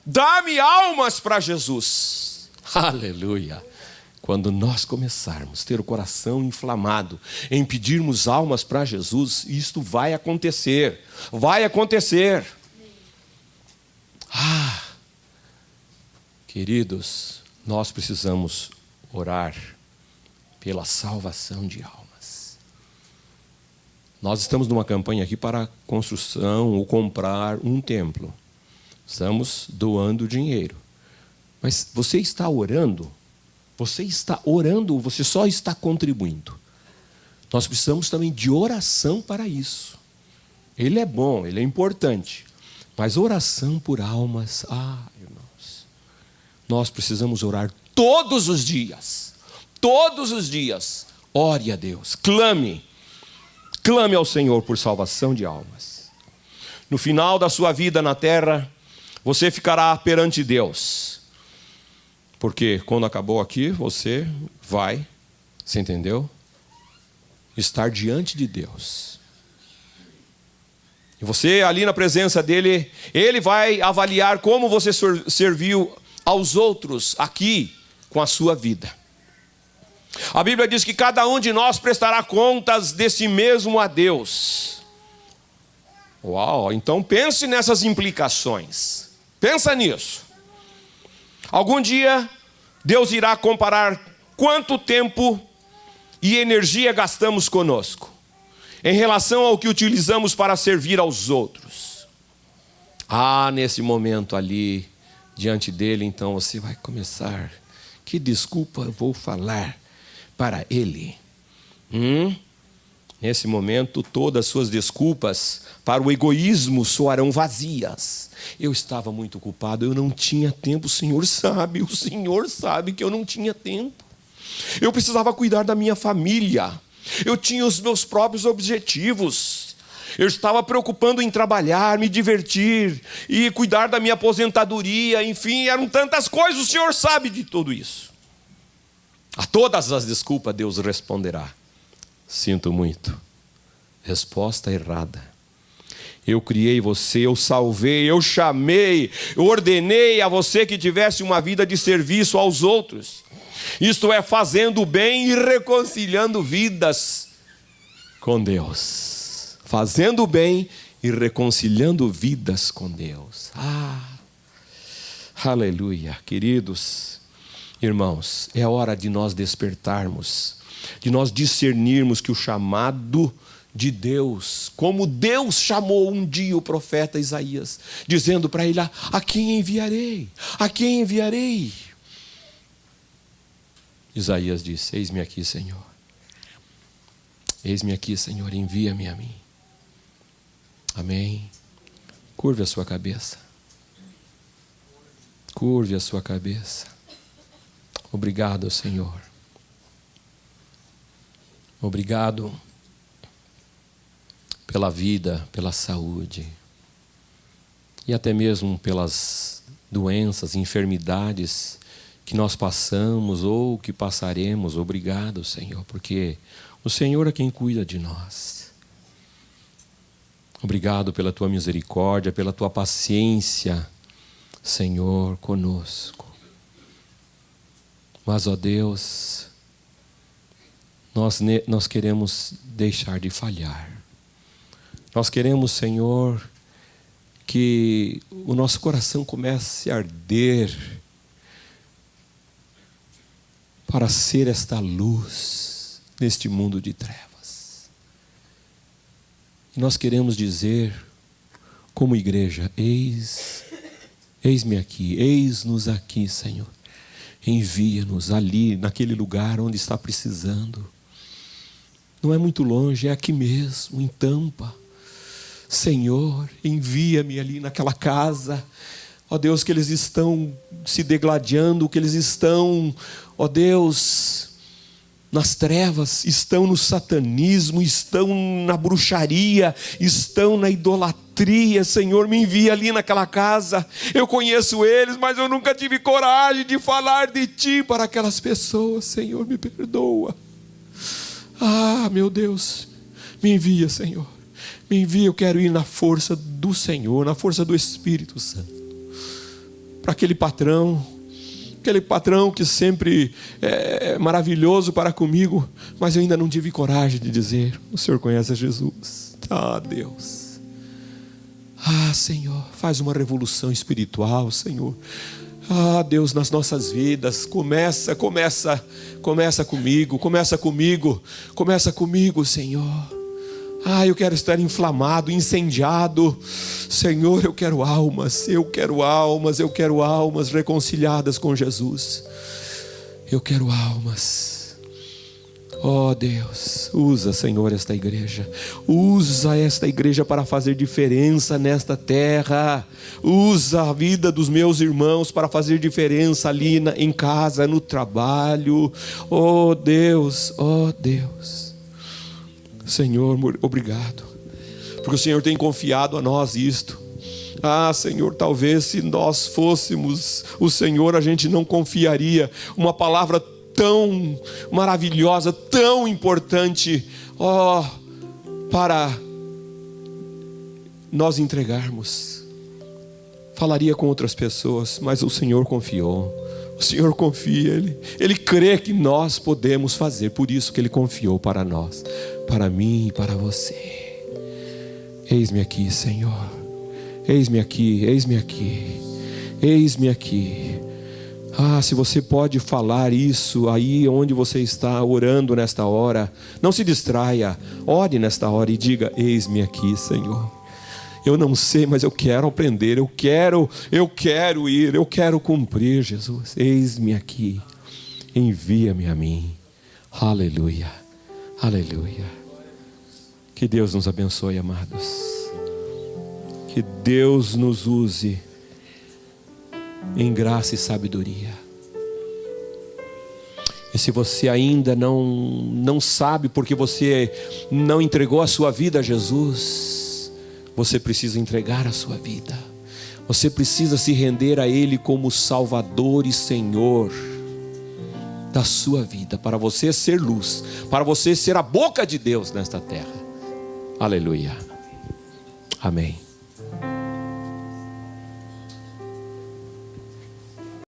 Dá-me almas para Jesus. Aleluia. Quando nós começarmos a ter o coração inflamado em pedirmos almas para Jesus, isto vai acontecer. Vai acontecer. Queridos, nós precisamos orar pela salvação de almas. Nós estamos numa campanha aqui para a construção ou comprar um templo. Estamos doando dinheiro. Mas você está orando? Ou você só está contribuindo? Nós precisamos também de oração para isso. Ele é bom, ele é importante. Mas oração por almas, irmãos, nós precisamos orar todos os dias. Todos os dias. Ore a Deus, clame. Clame ao Senhor por salvação de almas. No final da sua vida na terra, você ficará perante Deus. Porque quando acabou aqui, você vai, você entendeu? Estar diante de Deus. E você ali na presença dele, ele vai avaliar como você serviu aos outros aqui com a sua vida. A Bíblia diz que cada um de nós prestará contas de si mesmo a Deus. Uau, então pense nessas implicações. Pensa nisso. Algum dia, Deus irá comparar quanto tempo e energia gastamos conosco, em relação ao que utilizamos para servir aos outros. Nesse momento ali, diante dele, então você vai começar. Que desculpa eu vou falar para ele? Nesse momento, todas as suas desculpas para o egoísmo soarão vazias. Eu estava muito ocupado, eu não tinha tempo, o Senhor sabe que eu não tinha tempo. Eu precisava cuidar da minha família. Eu tinha os meus próprios objetivos. Eu estava preocupando em trabalhar, me divertir e cuidar da minha aposentadoria. Enfim, eram tantas coisas, o Senhor sabe de tudo isso. A todas as desculpas Deus responderá: sinto muito. Resposta errada. Eu criei você, eu salvei, eu chamei, eu ordenei a você que tivesse uma vida de serviço aos outros. Isto é, fazendo o bem e reconciliando vidas com Deus. Fazendo o bem e reconciliando vidas com Deus. Aleluia. Queridos irmãos, é hora de nós despertarmos, de nós discernirmos que o chamado de Deus, como Deus chamou um dia o profeta Isaías, dizendo para ele: a quem enviarei? A quem enviarei? Isaías disse: eis-me aqui, Senhor. Eis-me aqui, Senhor, envia-me a mim. Amém. Curve a sua cabeça. Curve a sua cabeça. Obrigado, Senhor. Obrigado pela vida, pela saúde e até mesmo pelas doenças, enfermidades que nós passamos ou que passaremos. Obrigado, Senhor, porque o Senhor é quem cuida de nós. Obrigado pela tua misericórdia, pela tua paciência, Senhor, conosco. Mas, ó Deus, nós queremos deixar de falhar. Nós queremos, Senhor, que o nosso coração comece a arder para ser esta luz neste mundo de trevas. E nós queremos dizer, como igreja: eis-me aqui, eis-nos aqui, Senhor. Envia-nos ali, naquele lugar onde está precisando. Não é muito longe, é aqui mesmo, em Tampa. Senhor, envia-me ali naquela casa, ó Deus, que eles estão se degladiando, que eles estão, ó Deus, nas trevas, estão no satanismo, estão na bruxaria, estão na idolatria. Senhor, me envia ali naquela casa. Eu conheço eles, mas eu nunca tive coragem de falar de Ti para aquelas pessoas. Senhor, me perdoa. Meu Deus, me envia, Senhor. Me envia, eu quero ir na força do Senhor, na força do Espírito Santo. Para aquele patrão que sempre é maravilhoso para comigo, mas eu ainda não tive coragem de dizer: o Senhor conhece Jesus. Deus. Senhor, faz uma revolução espiritual, Senhor. Deus, nas nossas vidas, começa comigo, Senhor. Eu quero estar inflamado, incendiado. Senhor, eu quero almas reconciliadas com Jesus. Eu quero almas. Ó Deus, usa, Senhor, esta igreja. Usa esta igreja para fazer diferença nesta terra. Usa a vida dos meus irmãos para fazer diferença ali em casa, no trabalho. Ó Deus, Senhor, obrigado, porque o Senhor tem confiado a nós isto. Senhor, talvez se nós fôssemos o Senhor, a gente não confiaria uma palavra tão maravilhosa, tão importante, para nós entregarmos. Falaria com outras pessoas, mas o Senhor confiou. O Senhor confia, Ele crê que nós podemos fazer, por isso que Ele confiou para nós, para mim e para você. Eis-me aqui, Senhor. Eis-me aqui. Se você pode falar isso aí onde você está orando nesta hora, não se distraia, ore nesta hora e diga: eis-me aqui, Senhor. Eu não sei, mas eu quero aprender, eu quero ir, eu quero cumprir, Jesus. Eis-me aqui, envia-me a mim. Aleluia, aleluia. Que Deus nos abençoe, amados. Que Deus nos use em graça e sabedoria. E se você ainda não sabe porque você não entregou a sua vida a Jesus, você precisa entregar a sua vida. Você precisa se render a Ele como Salvador e Senhor. da sua vida, para você ser luz, para você ser a boca de Deus nesta terra. Aleluia. Amém.